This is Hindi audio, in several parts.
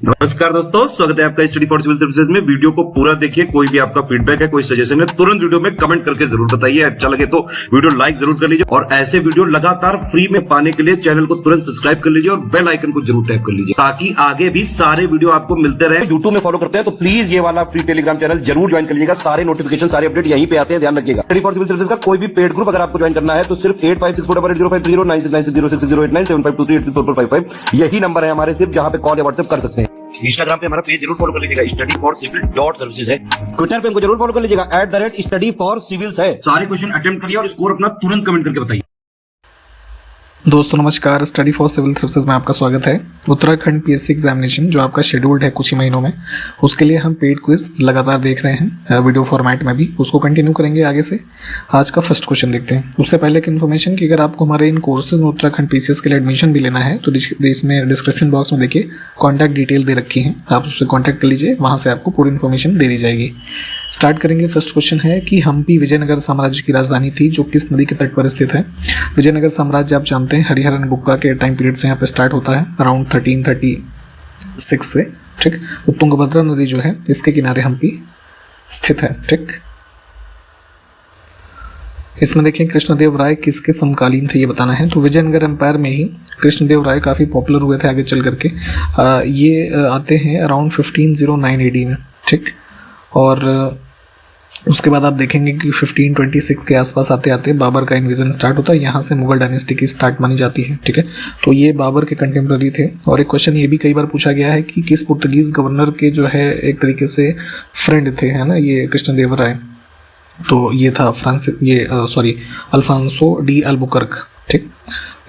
नमस्कार दोस्तों, स्वागत है आपका स्टडी फॉर सिविल सर्विसेज में। वीडियो को पूरा देखिए। कोई भी आपका फीडबैक है, कोई सजेशन है, तुरंत वीडियो में कमेंट करके जरूर बताइए। अच्छा लगे तो वीडियो लाइक जरूर कर लीजिए और ऐसे वीडियो लगातार फ्री में पाने के लिए चैनल को तुरंत सब्सक्राइब कर लीजिए और बेल आइकन को जरूर टैप कर लीजिए ताकि आगे भी सारे वीडियो आपको मिलते रहे। यूट्यूब में फॉलो करते हैं तो प्लीज ये वाला फ्री टेलीग्राम चैनल जरूर ज्वाइन कर लीजिएगा। सारे नोटिफिकेशन, सारे अपडेट यहीं पे आते हैं, ध्यान रखिएगा। स्टडी फॉर सिविल सर्विसेज का कोई भी पेड ग्रुप अगर आपको ज्वाइन करना है तो सिर्फ 856480560660897523864455 यही नंबर है हमारे, सिर्फ जहां पे कॉल या व्हाट्सएप कर सकते हैं। इंस्टाग्राम पे हमारा पेज जरूर फॉलो कर लीजिएगा, studyforcivil.services है। ट्विटर पे हमको जरूर फॉलो कर लीजिएगा, @studyforcivils है। सारे क्वेश्चन अटेम्प्ट करिए और स्कोर अपना तुरंत कमेंट करके बताइए। दोस्तों नमस्कार, स्टडी फॉर सिविल सर्विसेज में आपका स्वागत है। उत्तराखंड पीएससी एग्जामिनेशन जो आपका शेड्यूल्ड है कुछ ही महीनों में, उसके लिए हम पेड क्विज लगातार देख रहे हैं वीडियो फॉर्मेट में भी, उसको कंटिन्यू करेंगे आगे से। आज का फर्स्ट क्वेश्चन देखते हैं। उससे पहले की इन्फॉर्मेशन कि अगर आपको हमारे इन कोर्सेज में उत्तराखंड पीसीएस के लिए एडमिशन भी लेना है तो इसमें डिस्क्रिप्शन बॉक्स में देखिए कॉन्टैक्ट डिटेल दे रखी हैं, आप उससे कॉन्टैक्ट कर लीजिए, वहाँ से आपको पूरी इन्फॉर्मेशन दे दी जाएगी। स्टार्ट करेंगे। फर्स्ट क्वेश्चन है कि हम्पी विजयनगर साम्राज्य की राजधानी थी जो किस नदी के तट पर स्थित है। विजयनगर साम्राज्य आप जानते हैं हरिहरन बुक्का के टाइम पीरियड से यहाँ पे स्टार्ट होता है, अराउंड 1336 से। ठीक, तो तुंगभद्रा नदी जो है इसके किनारे हम्पी स्थित है। ठीक, इसमें देखें कृष्णदेव राय किसके समकालीन थे ये बताना है। तो विजयनगर एम्पायर में ही कृष्णदेव राय काफ़ी पॉपुलर हुए थे आगे चल करके। ये आते हैं अराउंड 1509 AD में। ठीक, और उसके बाद आप देखेंगे कि 1526 के आसपास आते आते बाबर का इन्वेजन स्टार्ट होता है, यहाँ से मुगल डायनेस्टी की स्टार्ट मानी जाती है। ठीक है, तो ये बाबर के कंटेम्प्रेरी थे। और एक क्वेश्चन ये भी कई बार पूछा गया है कि किस पुर्तगीज गवर्नर के जो है एक तरीके से फ्रेंड थे, है ना, ये कृष्णदेव राय। तो ये था अल्फांसो डी अल्बुकर्क। ठीक,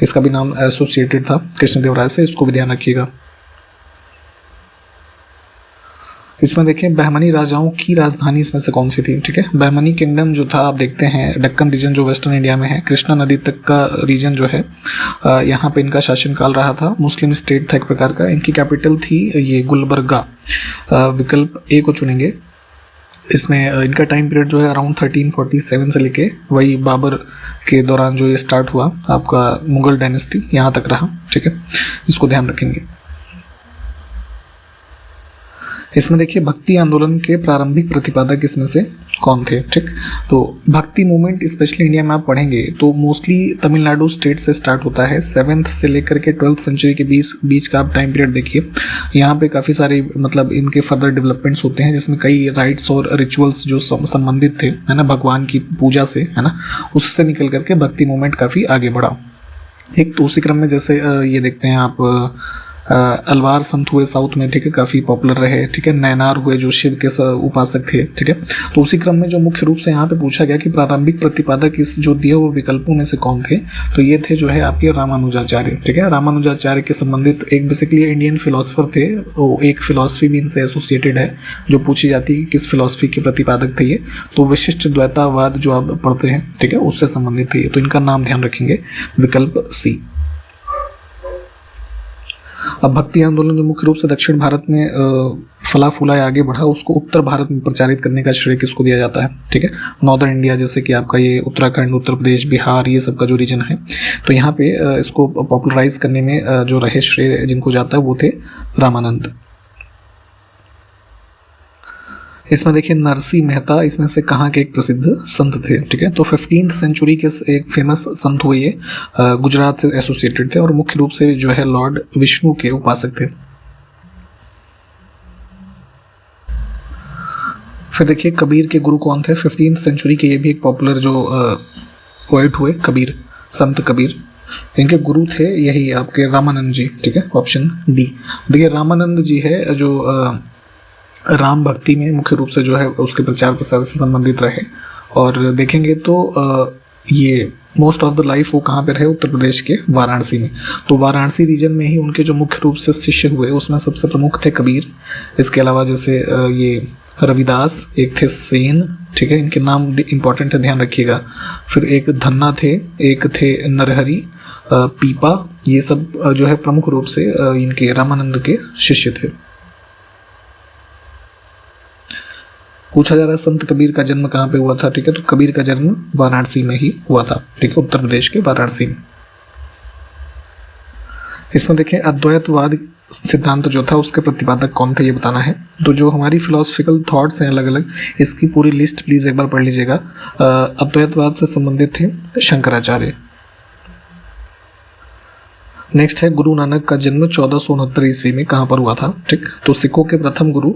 इसका भी नाम एसोसिएटेड था कृष्णदेव राय से, इसको भी ध्यान रखिएगा। इसमें देखें बहमनी राजाओं की राजधानी इसमें से कौन सी थी। ठीक है, बहमनी किंगडम जो था आप देखते हैं दक्कन रीजन जो वेस्टर्न इंडिया में है, कृष्णा नदी तक का रीजन जो है, यहाँ पे इनका शासनकाल रहा था। मुस्लिम स्टेट था एक प्रकार का। इनकी कैपिटल थी ये गुलबर्गा। विकल्प ए को चुनेंगे। इसमें इनका टाइम पीरियड जो है अराउंड 1347 से लेके वही बाबर के दौरान जो ये स्टार्ट हुआ आपका मुगल डायनेस्टी यहाँ तक रहा। ठीक है, इसको ध्यान रखेंगे। इसमें देखिए भक्ति आंदोलन के प्रारंभिक प्रतिपादक इसमें से कौन थे। ठीक, तो भक्ति मूवमेंट स्पेशली इंडिया में आप पढ़ेंगे तो मोस्टली तमिलनाडु स्टेट से स्टार्ट होता है। 7th से लेकर के 12th सेंचुरी के बीच का आप टाइम पीरियड देखिए, यहाँ पे काफ़ी सारे मतलब इनके फर्दर डेवलपमेंट्स होते हैं जिसमें कई राइट्स और रिचुअल्स जो संबंधित थे, है ना, भगवान की पूजा से, है ना, उससे निकल करके भक्ति मूवमेंट काफ़ी आगे बढ़ा। एक तो उसी क्रम में जैसे ये देखते हैं आप अलवार संत हुए साउथ में। ठीक है, काफ़ी पॉपुलर रहे। ठीक है, नैनार हुए जो शिव के उपासक थे। ठीक है, तो उसी क्रम में जो मुख्य रूप से यहाँ पे पूछा गया कि प्रारंभिक प्रतिपादक इस जो दिए हुए विकल्पों में से कौन थे, तो ये थे जो है आपके रामानुजाचार्य। ठीक है, रामानुजाचार्य के संबंधित एक बेसिकली इंडियन फिलोसफर थे, तो एक फिलोसफी भी इनसे एसोसिएटेड है जो पूछी जाती है किस फिलोसफी के प्रतिपादक थे ये, तो विशिष्ट द्वैतावाद जो आप पढ़ते हैं, ठीक है, उससे संबंधित थे। तो इनका नाम ध्यान रखेंगे, विकल्प सी। अब भक्ति आंदोलन जो मुख्य रूप से दक्षिण भारत में फला फूला आगे बढ़ा, उसको उत्तर भारत में प्रचारित करने का श्रेय किसको दिया जाता है। ठीक है, नॉर्दर्न इंडिया जैसे कि आपका ये उत्तराखंड, उत्तर प्रदेश, बिहार, ये सब का जो रीजन है, तो यहाँ पे इसको पॉपुलराइज करने में जो रहे श्रेय जिनको जाता है वो थे रामानंद। इसमें देखिए नरसिंह मेहता इसमें से कहाँ के एक प्रसिद्ध संत थे। ठीक है, तो 15th सेंचुरी के एक फेमस संत हुए ये, गुजरात से एसोसिएटेड थे और मुख्य रूप से जो है लॉर्ड विष्णु के उपासक थे। फिर देखिए कबीर के गुरु कौन थे 15th सेंचुरी के, ये भी एक पॉपुलर जो पोएट हुए कबीर, संत कबीर। इनके गुरु थे यही आपके रामानंद जी। ठीक है, ऑप्शन डी। देखिए रामानंद जी है जो राम भक्ति में मुख्य रूप से जो है उसके प्रचार प्रसार से संबंधित रहे। और देखेंगे तो ये मोस्ट ऑफ द लाइफ वो कहाँ पे रहे, उत्तर प्रदेश के वाराणसी में। तो वाराणसी रीजन में ही उनके जो मुख्य रूप से शिष्य हुए उसमें सबसे प्रमुख थे कबीर। इसके अलावा जैसे ये रविदास, एक थे सेन। ठीक है, इनके नाम इंपॉर्टेंट है, ध्यान रखिएगा। फिर एक धन्ना थे, एक थे नरहरि, पीपा, ये सब जो है प्रमुख रूप से इनके रामानंद के शिष्य थे। पूछा जा रहा है संत कबीर का जन्म कहाँ पे हुआ था। ठीक है, तो कबीर का जन्म वाराणसी में ही हुआ था। ठीक है, उत्तर प्रदेश के वाराणसी में। इसमें देखें अद्वैतवाद सिद्धांत जो था उसके प्रतिपादक कौन थे ये बताना है। तो जो हमारी फिलोसफिकल थॉट्स हैं अलग अलग, इसकी पूरी लिस्ट प्लीज एक बार पढ़ लीजिएगा। अद्वैतवाद से संबंधित थे शंकराचार्य। नेक्स्ट है गुरु नानक का जन्म 1469 ईस्वी में कहाँ पर हुआ था, ठीक। तो सिखों के प्रथम गुरु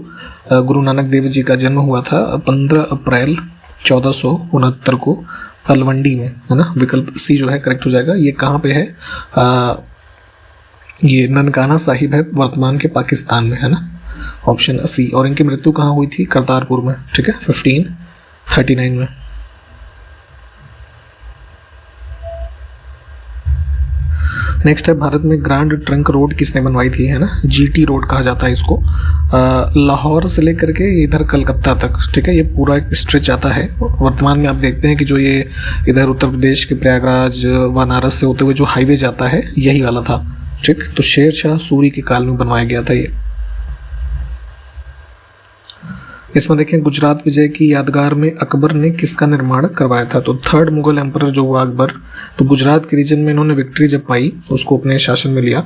गुरु नानक देव जी का जन्म हुआ था 15 अप्रैल 1469 को तलवंडी में, है ना। विकल्प सी जो है करेक्ट हो जाएगा। ये कहाँ पे है, ये ननकाना साहिब है, वर्तमान के पाकिस्तान में, है ना, ऑप्शन सी। और इनकी मृत्यु कहाँ हुई थी, करतारपुर में, ठीक है, 1539 में। नेक्स्ट है भारत में ग्रैंड ट्रंक रोड किसने बनवाई थी, है ना, जीटी रोड कहा जाता है इसको। लाहौर से लेकर के इधर कलकत्ता तक, ठीक है, ये पूरा एक स्ट्रेच आता है। वर्तमान में आप देखते हैं कि जो ये इधर उत्तर प्रदेश के प्रयागराज बनारस से होते हुए जो हाईवे जाता है यही वाला था, ठीक। तो शेर शाह सूरी के काल में बनवाया गया था ये। इसमें देखें गुजरात विजय की यादगार में अकबर ने किसका निर्माण करवाया था। तो थर्ड मुगल एम्परर जो हुआ अकबर, तो गुजरात के रीजन में इन्होंने विक्ट्री जब पाई उसको अपने शासन में लिया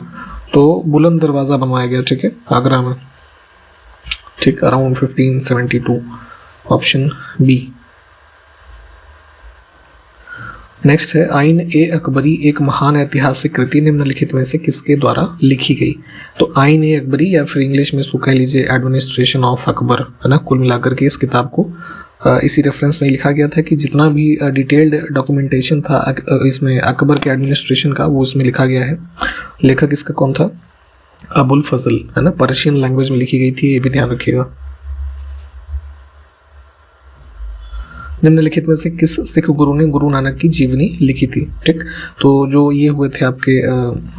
तो बुलंद दरवाज़ा बनवाया गया, ठीक है, आगरा में, ठीक, अराउंड 1572, ऑप्शन बी। नेक्स्ट है आइन ए अकबरी एक महान ऐतिहासिक कृति निम्नलिखित में से किसके द्वारा लिखी गई। तो आइन ए अकबरी या फिर इंग्लिश में इसको कह लीजिए एडमिनिस्ट्रेशन ऑफ अकबर, है ना। कुल मिलाकर के इस किताब को इसी रेफरेंस में लिखा गया था कि जितना भी डिटेल्ड डॉक्यूमेंटेशन था इसमें अकबर के एडमिनिस्ट्रेशन का वो इसमें लिखा गया है। लेखक इसका कौन था, अबुल फजल, है ना। पर्शियन लैंग्वेज में लिखी गई थी, ये भी ध्यान रखिएगा। निम्नलिखित में से किस सिख गुरु ने गुरु नानक की जीवनी लिखी थी, ठीक। तो जो ये हुए थे आपके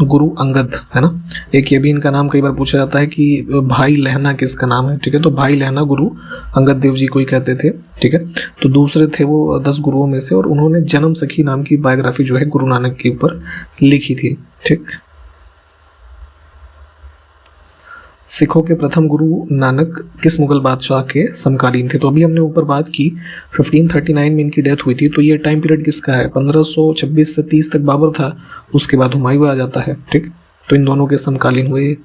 गुरु अंगद, है ना। एक ये भी इनका नाम कई बार पूछा जाता है कि भाई लहना किसका नाम है, ठीक है। तो भाई लहना गुरु अंगद देव जी को ही कहते थे, ठीक है। तो दूसरे थे वो 10 गुरुओं में से, और उन्होंने जन्म सखी नाम की बायोग्राफी जो है गुरु नानक के ऊपर लिखी थी, ठीक। सिखों के प्रथम गुरु नानक किस मुगल बादशाह के समकालीन थे। तो अभी हमने ऊपर बात की 1539 में इनकी डेथ हुई थी, तो ये टाइम पीरियड किसका है, 1526 से 30 तक बाबर था, उसके बाद हुमायूं आ जाता है, ठीक। तो इन दोनों के समकालीन हुए।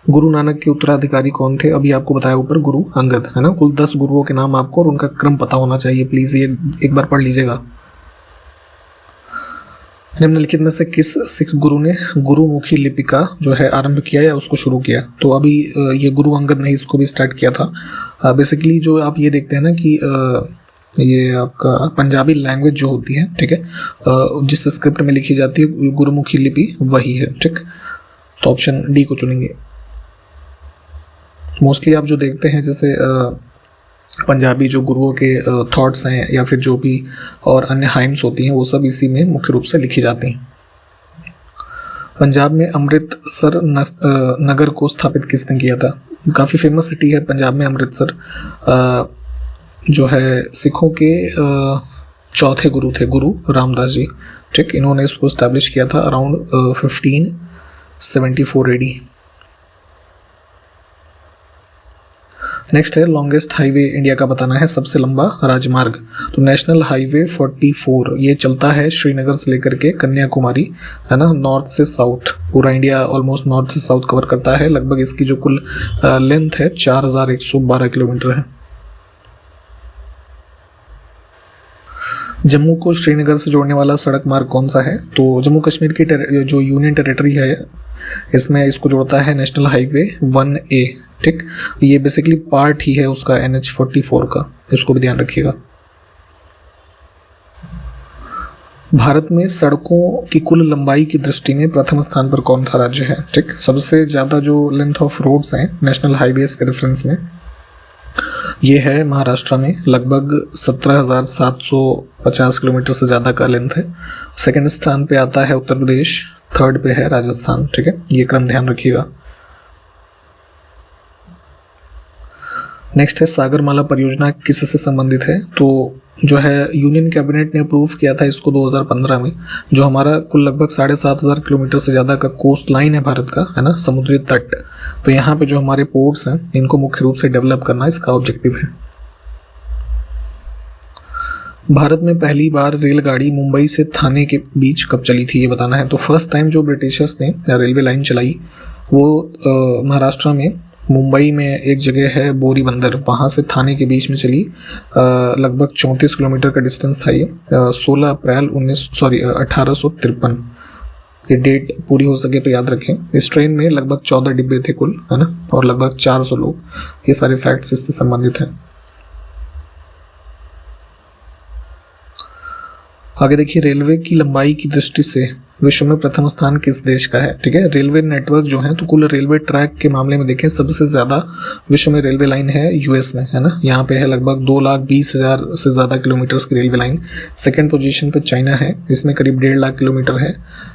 गुरु नानक के उत्तराधिकारी कौन थे, अभी आपको बताया ऊपर, गुरु अंगद, है ना। कुल 10 गुरुओं के नाम आपको और उनका क्रम पता होना चाहिए, प्लीज ये एक बार पढ़ लीजिएगा। निम्नलिखित में से किस सिख गुरु ने गुरुमुखी लिपि का जो है आरंभ किया या उसको शुरू किया। तो अभी ये गुरु अंगद ने इसको भी स्टार्ट किया था। बेसिकली जो आप ये देखते हैं ना कि ये आपका पंजाबी लैंग्वेज जो होती है, ठीक है, जिस स्क्रिप्ट में लिखी जाती है गुरुमुखी लिपि वही है, ठीक। तो ऑप्शन डी को चुनेंगे। मोस्टली आप जो देखते हैं जैसे पंजाबी जो गुरुओं के थॉट्स हैं या फिर जो भी और अन्य हाइम्स होती हैं वो सब इसी में मुख्य रूप से लिखी जाती हैं। पंजाब में अमृतसर नगर को स्थापित किसने किया था। काफ़ी फेमस सिटी है पंजाब में अमृतसर, जो है सिखों के चौथे गुरु थे गुरु रामदास जी, ठीक। इन्होंने इसको स्टैब्लिश किया था अराउंड 1574 AD। नेक्स्ट है लॉन्गेस्ट हाईवे इंडिया का बताना है, सबसे लंबा राजमार्ग। तो नेशनल हाईवे 44 ये चलता है श्रीनगर से लेकर के कन्याकुमारी, है ना, नॉर्थ से साउथ, पूरा इंडिया ऑलमोस्ट नॉर्थ से साउथ कवर करता है। लगभग इसकी जो कुल लेंथ है 4112 किलोमीटर है। जम्मू को श्रीनगर से जोड़ने वाला सड़क मार्ग कौन सा है। तो जम्मू कश्मीर की जो यूनियन टेरिटरी है इसमें इसको जोड़ता है नेशनल हाईवे 1A, ठीक। ये बेसिकली पार्ट ही है उसका NH44 का, इसको भी ध्यान रखिएगा। भारत में सड़कों की कुल लंबाई की दृष्टि में प्रथम स्थान पर कौन सा राज्य है, ठीक। सबसे ज़्यादा जो लेंथ ऑफ रोड्स हैं नेशनल हाईवेज के रेफरेंस में ये है महाराष्ट्र में, लगभग 17,750 किलोमीटर से ज़्यादा का लेंथ है। सेकंड स्थान पे आता है उत्तर प्रदेश, थर्ड पे है राजस्थान, ठीक है, ये क्रम ध्यान रखिएगा। नेक्स्ट है सागरमाला परियोजना किससे संबंधित है। तो जो है यूनियन कैबिनेट ने अप्रूव किया था इसको 2015 में। जो हमारा कुल लगभग 7,500 किलोमीटर से ज़्यादा का कोस्ट लाइन है भारत का, है ना, समुद्री तट, तो यहाँ पे जो हमारे पोर्ट्स हैं इनको मुख्य रूप से डेवलप करना इसका ऑब्जेक्टिव है। भारत में पहली बार रेलगाड़ी मुंबई से थाने के बीच कब चली थी, ये बताना है। तो फर्स्ट टाइम जो ब्रिटिशर्स ने रेलवे लाइन चलाई वो महाराष्ट्र में मुंबई में एक जगह है बोरी बंदर, वहाँ से थाने के बीच में चली। लगभग 34 किलोमीटर का डिस्टेंस था ये। 16 अप्रैल 1853। ये डेट पूरी हो सके तो याद रखें। इस ट्रेन में लगभग 14 डिब्बे थे कुल, है ना, और लगभग 400 लोग। ये सारे फैक्ट्स इससे संबंधित हैं। आगे देखिए, रेलवे की लंबाई की दृष्टि से विश्व में प्रथम स्थान किस देश का है। ठीक है, रेलवे नेटवर्क जो है, तो कुल रेलवे ट्रैक के मामले में देखें सबसे ज़्यादा विश्व में रेलवे लाइन है यूएस में, है ना। यहाँ पे है लगभग 2,20,000 से ज़्यादा किलोमीटर्स की रेलवे लाइन। सेकंड पोजीशन पे चाइना है, इसमें करीब 1.5 लाख किलोमीटर है।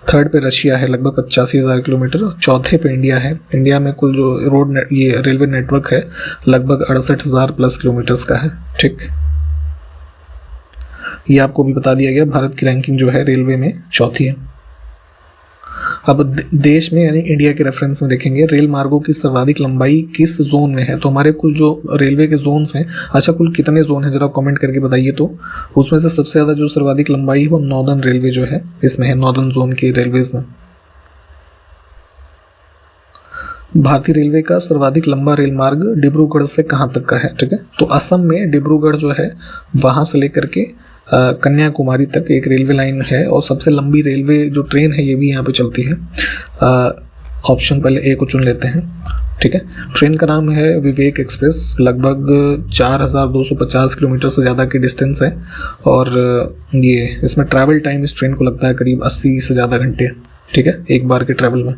थर्ड पे रशिया है लगभग 85,000 किलोमीटर। चौथे पे इंडिया है। इंडिया में कुल जो ये रेलवे नेटवर्क है लगभग 68,000 प्लस किलोमीटर्स का है। ठीक, ये आपको भी बता दिया गया। भारत की रैंकिंग जो है रेलवे में चौथी है। अब देश में यानी इंडिया के रेफरेंस में देखेंगे, रेल मार्गों की सर्वाधिक लंबाई किस जोन में है। तो हमारे कुल जो रेलवे के जोन्स हैं, अच्छा कुल कितने जोन हैं जरा कमेंट करके बताइए। तो उसमें से सबसे ज़्यादा जो सर्वाधिक लंबाई है वो नॉर्दर्न रेलवे जो है इसमें है, नॉर्दर्न जोन की रेलवेज में। भारतीय रेलवे का सर्वाधिक लंबा रेल मार्ग डिब्रूगढ़ से कहाँ तक का है। ठीक है, तो असम में डिब्रूगढ़ जो है वहाँ से लेकर के कन्याकुमारी तक एक रेलवे लाइन है, और सबसे लंबी रेलवे जो ट्रेन है ये भी यहाँ पे चलती है। ऑप्शन पहले ए को चुन लेते हैं। ठीक है, ट्रेन का नाम है विवेक एक्सप्रेस। लगभग 4,250 किलोमीटर से ज़्यादा की डिस्टेंस है, और ये इसमें ट्रैवल टाइम इस ट्रेन को लगता है करीब 80 से ज़्यादा घंटे। ठीक है, एक बार के ट्रैवल में।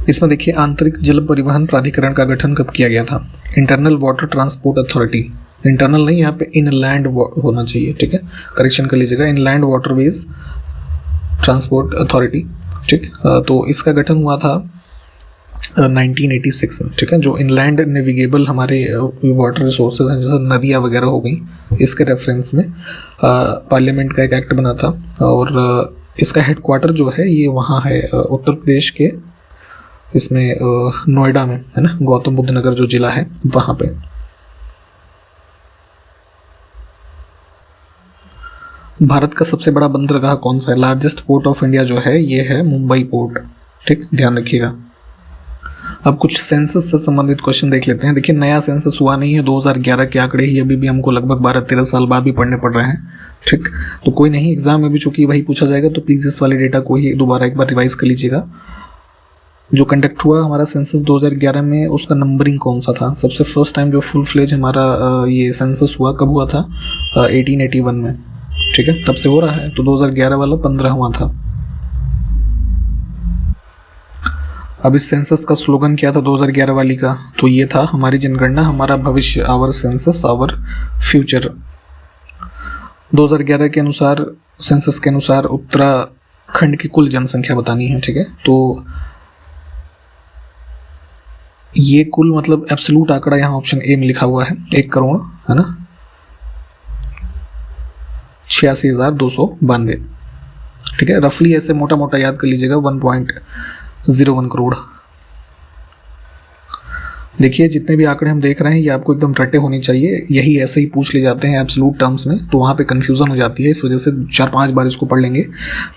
इसमें देखिए, आंतरिक जल परिवहन प्राधिकरण का गठन कब किया गया था। Internal water transport authority, internal नहीं, यहाँ पे इनलैंड होना चाहिए। ठीक है, करेक्शन कर लीजिएगा, इनलैंड वाटरवेज ट्रांसपोर्ट अथॉरिटी। ठीक, तो इसका गठन हुआ था 1986 में। ठीक है, जो इनलैंड नेविगेबल हमारे वाटर रिसोर्सेज हैं जैसे नदियाँ वगैरह हो गई, इसके रेफरेंस में पार्लियामेंट का एक एक्ट बना था। और इसका हेडक्वार्टर जो है ये वहाँ है उत्तर प्रदेश के इसमें नोएडा में, है ना, गौतम बुद्ध नगर जो जिला है वहाँ पे। भारत का सबसे बड़ा बंदरगाह कौन सा है। लार्जेस्ट पोर्ट ऑफ इंडिया जो है ये है मुंबई पोर्ट। ठीक, ध्यान रखिएगा। अब कुछ सेंसस से संबंधित क्वेश्चन देख लेते हैं। देखिए, नया सेंसस हुआ नहीं है, 2011 के आंकड़े ही अभी भी हमको लगभग 12-13 साल बाद भी पढ़ने पड़ रहे हैं। ठीक, तो कोई नहीं, एग्जाम में भी चूंकि वही पूछा जाएगा तो प्लीज़ इस वाले डेटा को ही दोबारा एक बार रिवाइज कर लीजिएगा। जो कंडक्ट हुआ हमारा सेंसस 2011 में, उसका नंबरिंग कौन सा था। सबसे फर्स्ट टाइम जो फुल फ्लेज हमारा ये सेंसस हुआ कब हुआ था, 1881 में। ठीक है, तब से हो रहा है। तो 2011 वाला 15 हुआ था। अब इस सेंसस का स्लोगन क्या था 2011 वाली का, तो ये था हमारी जनगणना हमारा भविष्य, आवर सेंसस आवर फ्यूचर। 2011 के अनुसार, सेंसस के अनुसार उत्तराखंड की कुल जनसंख्या बतानी है। ठीक है, तो ये कुल मतलब एब्सोल्यूट आंकड़ा यहाँ ऑप्शन ए में लिखा हुआ है 1 करोड़, है ना, 86,292। ठीक है, रफली ऐसे मोटा मोटा याद कर लीजिएगा 1.01 करोड़। देखिए, जितने भी आंकड़े हम देख रहे हैं ये आपको एकदम रटे होने चाहिए। यही ऐसे ही पूछ ले जाते हैं एब्सोल्यूट टर्म्स में, तो वहाँ पे कंफ्यूजन हो जाती है। इस वजह से 4-5 बार इसको पढ़ लेंगे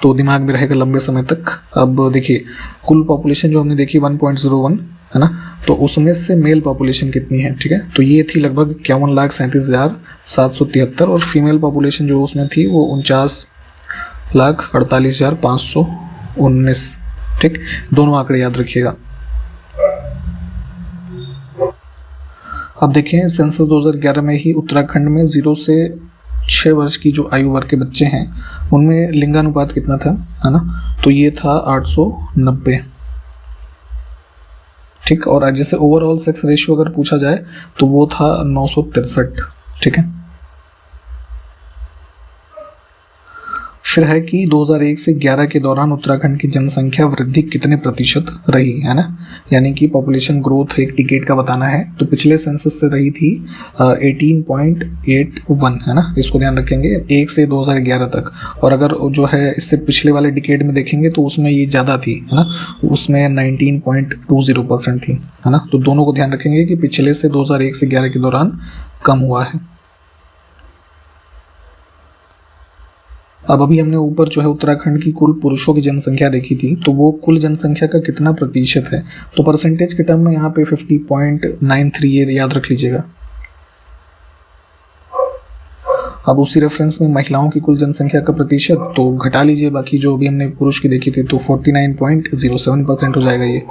तो दिमाग में रहेगा लंबे समय तक। अब देखिए, कुल पॉपुलेशन जो हमने देखी 1.01, है ना, तो उसमें से मेल पॉपुलेशन कितनी है। ठीक है, तो ये थी लगभग 51,37,773, और फीमेल पॉपुलेशन जो उसमें थी वो 49,48,519। ठीक, दोनों आंकड़े याद रखिएगा। अब देखें, सेंसस 2011 में ही उत्तराखंड में 0 से 6 वर्ष की जो आयु वर्ग के बच्चे हैं उनमें लिंगानुपात कितना था, है ना, तो ये था 890। ठीक, और जैसे ओवरऑल सेक्स रेशियो अगर पूछा जाए तो वो था 963। ठीक है, फिर है कि 2001 से 11 के दौरान उत्तराखंड की जनसंख्या वृद्धि कितने प्रतिशत रही, है ना, यानी कि पॉपुलेशन ग्रोथ एक डिकेड का बताना है। तो पिछले सेंसस से रही थी 18.81, है ना, इसको ध्यान रखेंगे 1 से 2011 तक। और अगर जो है इससे पिछले वाले डिकेड में देखेंगे तो उसमें ये ज़्यादा थी, है ना, उसमें 19.20% थी, है ना। तो दोनों को ध्यान रखेंगे कि पिछले से 2001 से 11 के दौरान कम हुआ है। अब अभी हमने ऊपर जो है उत्तराखंड की कुल पुरुषों की जनसंख्या देखी थी, तो वो कुल जनसंख्या का कितना प्रतिशत है, तो परसेंटेज के टर्म में यहाँ पे 50.93 ये याद रख लीजिएगा। अब उसी रेफरेंस में महिलाओं की कुल जनसंख्या का प्रतिशत तो घटा लीजिए, बाकी जो अभी हमने पुरुष की देखी थी तो 49.07% हो जाएगा ये।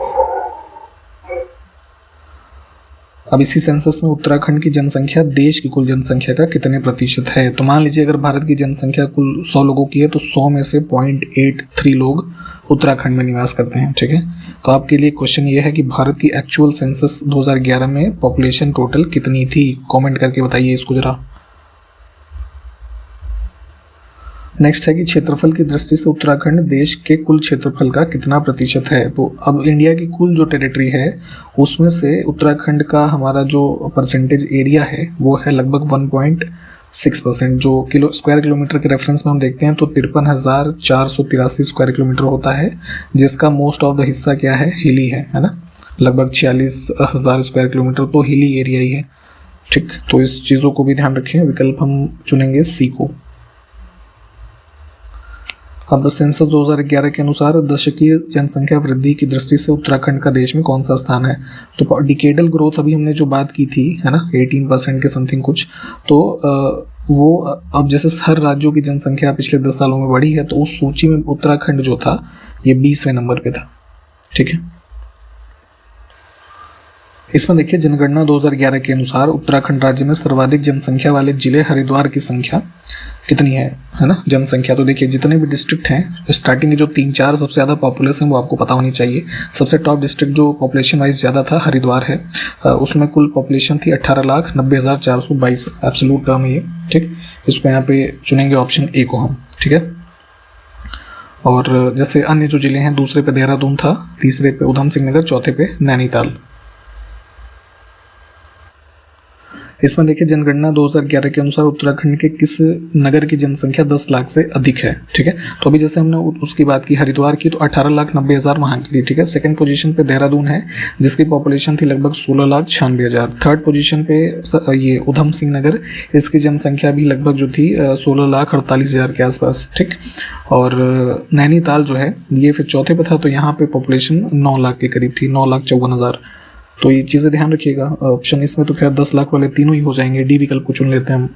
अब इसी सेंसस में उत्तराखंड की जनसंख्या देश की कुल जनसंख्या का कितने प्रतिशत है, तो मान लीजिए अगर भारत की जनसंख्या कुल 100 लोगों की है तो 100 में से 0.83 लोग उत्तराखंड में निवास करते हैं, ठीक है। तो आपके लिए क्वेश्चन ये है कि भारत की एक्चुअल सेंसस 2011 में पॉपुलेशन टोटल कितनी थी, कमेंट करके बताइए इसको जरा। नेक्स्ट है कि क्षेत्रफल की दृष्टि से उत्तराखंड देश के कुल क्षेत्रफल का कितना प्रतिशत है, तो अब इंडिया की कुल जो टेरिटरी है उसमें से उत्तराखंड का हमारा जो परसेंटेज एरिया है वो है लगभग 1.6%, जो स्क्वायर किलोमीटर के रेफरेंस में हम देखते हैं तो 53,483 स्क्वायर किलोमीटर होता है, जिसका मोस्ट ऑफ द हिस्सा क्या है, हिली है ना, लगभग 46,000 स्क्वायर किलोमीटर तो हिली एरिया ही है, ठीक। तो इस चीज़ों को भी ध्यान रखें, विकल्प हम चुनेंगे सी को। अब सेंसस 2011 के अनुसार दशकीय जनसंख्या वृद्धि की दृष्टि से उत्तराखंड का देश में कौन सा स्थान है, तो डिकेडल ग्रोथ अभी हमने जो बात की थी है ना 18% के समथिंग कुछ, तो वो अब जैसे हर राज्यों की जनसंख्या पिछले 10 सालों में बढ़ी है तो उस सूची में उत्तराखंड जो था ये 20वें नंबर पे था, ठीक है। इसमें देखिए जनगणना 2011 के अनुसार उत्तराखंड राज्य में सर्वाधिक जनसंख्या वाले जिले हरिद्वार की संख्या कितनी है ना, जनसंख्या। तो देखिए जितने भी डिस्ट्रिक्ट हैं स्टार्टिंग के जो 3-4 सबसे ज़्यादा पॉपुलेस हैं वो आपको पता होनी चाहिए। सबसे टॉप डिस्ट्रिक्ट जो पॉपुलेशन वाइज ज़्यादा था हरिद्वार है, उसमें कुल पॉपुलेशन थी 18,90,422 एब्सोल्यूट टर्म है ये, ठीक। इसको यहाँ पे चुनेंगे ऑप्शन ए को हम, ठीक है। और जैसे अन्य जो जिले हैं, दूसरे पे देहरादून था, तीसरे पे उधम सिंह नगर, चौथे पे नैनीताल। इसमें देखिए जनगणना 2011 के अनुसार उत्तराखंड के किस नगर की जनसंख्या 10 लाख से अधिक है, ठीक है। तो अभी जैसे हमने उसकी बात की हरिद्वार की, तो 18,90,000 वहाँ की थी, ठीक है। सेकंड पोजीशन पे देहरादून है जिसकी पॉपुलेशन थी लगभग 16,96,000। थर्ड पोजीशन पे ये उधम सिंह नगर, इसकी जनसंख्या भी लगभग जो थी 16,48,000 के आसपास, ठीक। और नैनीताल जो है ये फिर चौथे पे था, तो यहाँ पे पॉपुलेशन 9 लाख के करीब थी, 9,54,000। तो ये चीज़ें ध्यान रखिएगा। ऑप्शन इसमें तो खैर 10 लाख वाले तीनों ही हो जाएंगे, डी विकल्प को चुन लेते हैं हम।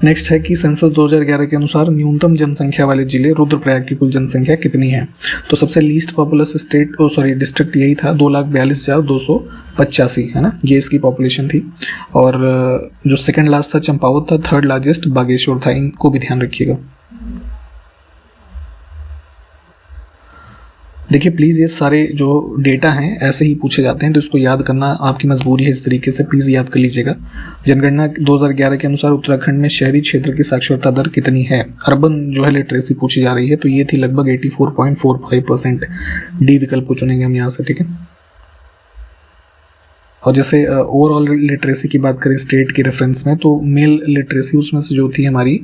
नेक्स्ट है कि सेंसस 2011 के अनुसार न्यूनतम जनसंख्या वाले जिले रुद्रप्रयाग की कुल जनसंख्या कितनी है, तो सबसे लीस्ट पॉपुलस डिस्ट्रिक्ट यही था, 2,42,285 है ना, ये इसकी पॉपुलेशन थी। और जो सेकंड लास्ट था चंपावत था, थर्ड लार्जेस्ट बागेश्वर था, इनको भी ध्यान रखिएगा। देखिए प्लीज़ ये सारे जो डेटा हैं ऐसे ही पूछे जाते हैं, तो इसको याद करना आपकी मजबूरी है, इस तरीके से प्लीज़ याद कर लीजिएगा। जनगणना 2011 के अनुसार उत्तराखंड में शहरी क्षेत्र की साक्षरता दर कितनी है, अर्बन जो है लिटरेसी पूछी जा रही है, तो ये थी लगभग 84.45%, डी विकल्प को चुनेंगे हम यहाँ से, ठीक है। और जैसे ओवरऑल लिटरेसी की बात करें स्टेट के रेफरेंस में, तो मेल लिटरेसी उसमें से जो थी हमारी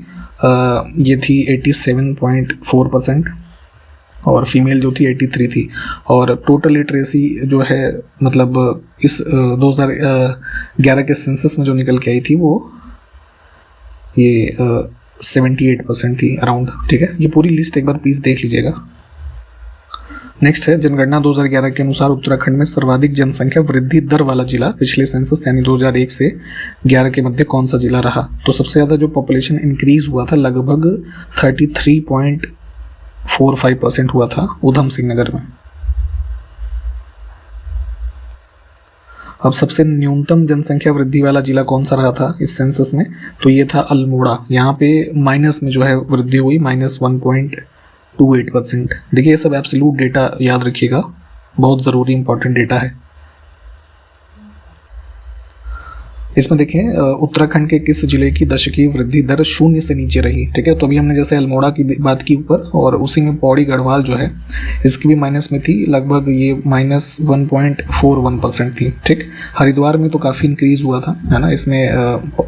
ये थी 87.4% और फीमेल जो थी 83 थी। और टोटल लिटरेसी जो है मतलब इस 2011 के सेंसस में जो निकल के आई थी वो ये 78% थी अराउंड, ठीक है। ये पूरी लिस्ट एक बार प्लीज़ देख लीजिएगा। नेक्स्ट है जनगणना 2011 के अनुसार उत्तराखंड में सर्वाधिक जनसंख्या वृद्धि दर वाला जिला पिछले सेंसस यानी 2001 से 11 के मध्य कौन सा जिला रहा, तो सबसे ज़्यादा जो पॉपुलेशन इंक्रीज हुआ था लगभग 33.45% हुआ था उधम सिंह नगर में। अब सबसे न्यूनतम जनसंख्या वृद्धि वाला जिला कौन सा रहा था इस सेंसस में, तो ये था अल्मोड़ा। यहाँ पे माइनस में जो है वृद्धि हुई -1.28%। देखिए ये सब एब्सोल्यूट डेटा याद रखिएगा, बहुत ज़रूरी इंपॉर्टेंट डेटा है। इसमें देखें उत्तराखंड के किस जिले की दशकीय वृद्धि दर 0 से नीचे रही, ठीक है। तो अभी हमने जैसे अल्मोड़ा की बात की ऊपर, और उसी में पौड़ी गढ़वाल जो है इसकी भी माइनस में थी, लगभग ये -1.41% थी, ठीक। हरिद्वार में तो काफ़ी इंक्रीज हुआ था, है ना, इसमें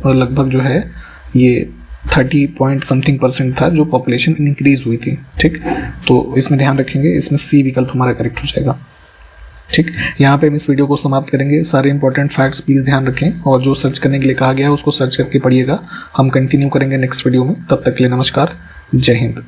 लगभग जो है ये 30% था जो पॉपुलेशन इंक्रीज हुई थी, ठीक। तो इसमें ध्यान रखेंगे, इसमें सी विकल्प हमारा करेक्ट हो जाएगा। ठीक, यहाँ पे हम इस वीडियो को समाप्त करेंगे। सारे इंपॉर्टेंट फैक्ट्स प्लीज़ ध्यान रखें और जो सर्च करने के लिए कहा गया है उसको सर्च करके पढ़िएगा। हम कंटिन्यू करेंगे नेक्स्ट वीडियो में। तब तक के लिए नमस्कार, जय हिंद।